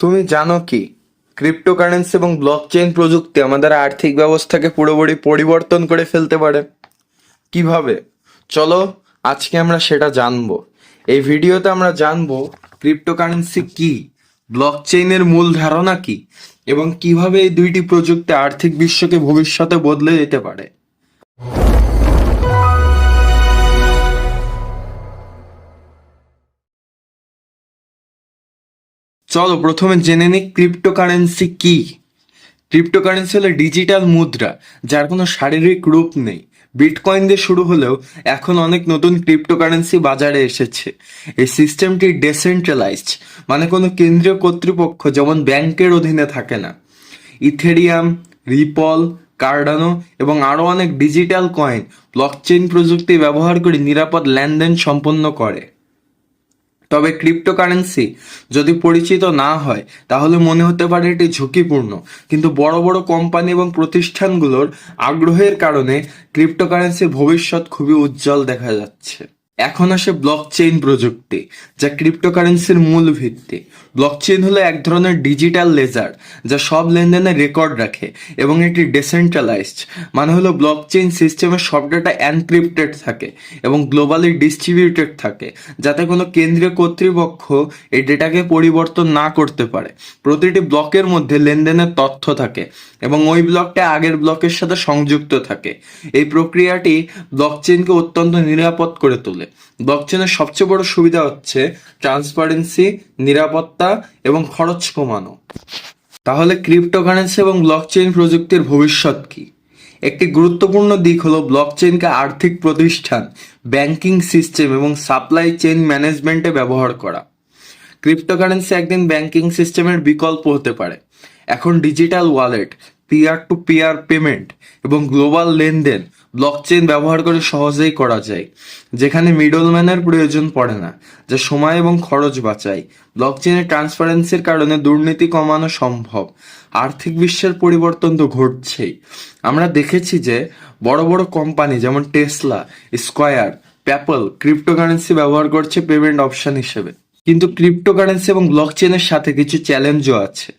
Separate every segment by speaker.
Speaker 1: তুমি জানো কি ক্রিপ্টোকারেন্সি এবং ব্লকচেইন প্রযুক্তি আমাদের আর্থিক ব্যবস্থাকে পুরোপুরি পরিবর্তন করে ফেলতে পারে? কিভাবে? চলো আজকে আমরা সেটা জানবো। এই ভিডিওতে আমরা জানবো ক্রিপ্টোকারেন্সি কি, ব্লকচেইনের মূল ধারণা কি, এবং কিভাবে এই দুইটি প্রযুক্তি আর্থিক বিশ্বকে ভবিষ্যতে বদলে দিতে পারে। চলো প্রথমে জেনে নিই ক্রিপ্টোকারেন্সি কি। ক্রিপ্টোকারেন্সি হলো ডিজিটাল মুদ্রা যার কোনো শারীরিক রূপ নেই। বিটকয়েন দিয়ে শুরু হলেও এখন অনেক নতুন ক্রিপ্টোকারেন্সি বাজারে এসেছে। এই সিস্টেমটি ডেসেন্ট্রালাইজড, মানে কোনো কেন্দ্রীয় কর্তৃপক্ষ যেমন ব্যাংকের অধীনে থাকে না। ইথেরিয়াম, রিপল, কার্ডানো এবং আরও অনেক ডিজিটাল কয়েন ব্লকচেইন প্রযুক্তি ব্যবহার করে নিরাপদ লেনদেন সম্পন্ন করে। তবে ক্রিপ্টোকারেন্সি যদি পরিচিত না হয় তাহলে মনে হতে পারে এটি ঝুঁকিপূর্ণ, কিন্তু বড় বড় কোম্পানি এবং প্রতিষ্ঠানগুলোর আগ্রহের কারণে ক্রিপ্টোকারেন্সির ভবিষ্যৎ খুবই উজ্জ্বল দেখা যাচ্ছে। এখন আসে ব্লকচেইন প্রযুক্তি, যা ক্রিপ্টোকারেন্সির মূল ভিত্তি। ব্লকচেইন হলো এক ধরনের ডিজিটাল লেজার যা সব লেনদেনের রেকর্ড রাখে এবং এটি ডেসেন্ট্রালাইজড, মানে হলো ব্লকচেইন সিস্টেমে সব ডেটা এনক্রিপ্টেড থাকে এবং গ্লোবালি ডিস্ট্রিবিউটেড থাকে, যাতে কোনো কেন্দ্রীয় কর্তৃপক্ষ এই ডেটাকে পরিবর্তন না করতে পারে। প্রতিটি ব্লকের মধ্যে লেনদেনের তথ্য থাকে এবং ওই ব্লকটা আগের ব্লকের সাথে সংযুক্ত থাকে। এই প্রক্রিয়াটি ব্লকচেইনকে অত্যন্ত নিরাপদ করে তোলে। ব্লকচেনের সবচেয়ে বড় সুবিধা হচ্ছে ট্রান্সপারেন্সি, নিরাপত্তা এবং খরচ কমানো। তাহলে ক্রিপ্টোকারেন্সি এবং ব্লকচেইন প্রযুক্তির ভবিষ্যৎ কি? একটি গুরুত্বপূর্ণ দিক হলো ব্লকচেইনকে আর্থিক প্রতিষ্ঠান, ব্যাংকিং সিস্টেম এবং সাপ্লাই চেইন ম্যানেজমেন্টে ব্যবহার করা। ক্রিপ্টোকারেন্সি একদিন ব্যাংকিং সিস্টেমের বিকল্প হতে পারে। এখন digital wallet, peer to peer payment এবং গ্লোবাল লেনদেন ব্লকচেইন ব্যবহার করে সহজেই করা যায়, যেখানে মিডলম্যানের প্রয়োজন পড়ে না, যা সময় এবং খরচ বাঁচায়। ব্লকচেইনের ট্রান্সপারেন্সির কারণে দুর্নীতি কমানো সম্ভব। আর্থিক বিশ্বের পরিবর্তন তো ঘটছেই। আমরা দেখেছি যে বড় বড় কোম্পানি যেমন টেসলা, স্কয়ার, প্যাপল ক্রিপ্টোকারেন্সি ব্যবহার করছে পেমেন্ট অপশন হিসেবে। কিন্তু ক্রিপ্টোকারেন্সি এবং ব্লকচেইনের সাথে কিছু চ্যালেঞ্জও আছে।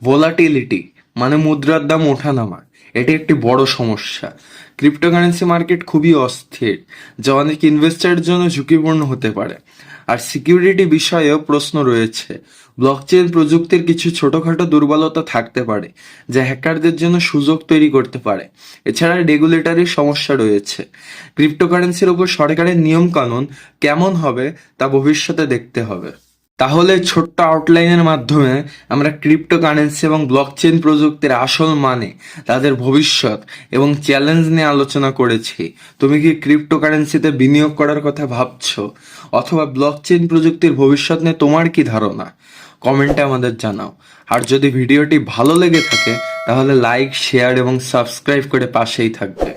Speaker 1: ভোলাটিলিটি, মানে মুদ্রার দাম ওঠানামা, এটি একটি বড় সমস্যা। ক্রিপ্টোকারেন্সি মার্কেট খুবই অস্থির, যা অনেক ইনভেস্টরের জন্য ঝুঁকিপূর্ণ হতে পারে। আর সিকিউরিটি বিষয়েও প্রশ্ন রয়েছে। ব্লকচেইন প্রযুক্তির কিছু ছোটখাটো দুর্বলতা থাকতে পারে, যা হ্যাকারদের জন্য সুযোগ তৈরি করতে পারে। এছাড়া রেগুলেটরি সমস্যা রয়েছে। ক্রিপ্টোকারেন্সির উপর সরকারের নিয়মকানুন কেমন হবে তা ভবিষ্যতে দেখতে হবে। তাহলে ছোট্ট আউটলাইনের মাধ্যমে আমরা ক্রিপ্টোকারেন্সি এবং ব্লকচেইন প্রযুক্তির আসল মানে, তাদের ভবিষ্যৎ এবং চ্যালেঞ্জ নিয়ে আলোচনা করেছি। তুমি কি ক্রিপ্টোকারেন্সিতে বিনিয়োগ করার কথা ভাবছো, অথবা ব্লকচেইন প্রযুক্তির ভবিষ্যৎ নিয়ে তোমার কি ধারণা? কমেন্টে আমাদের জানাও। আর যদি ভিডিওটি ভালো লেগে থাকে তাহলে লাইক, শেয়ার এবং সাবস্ক্রাইব করে পাশেই থাকবে।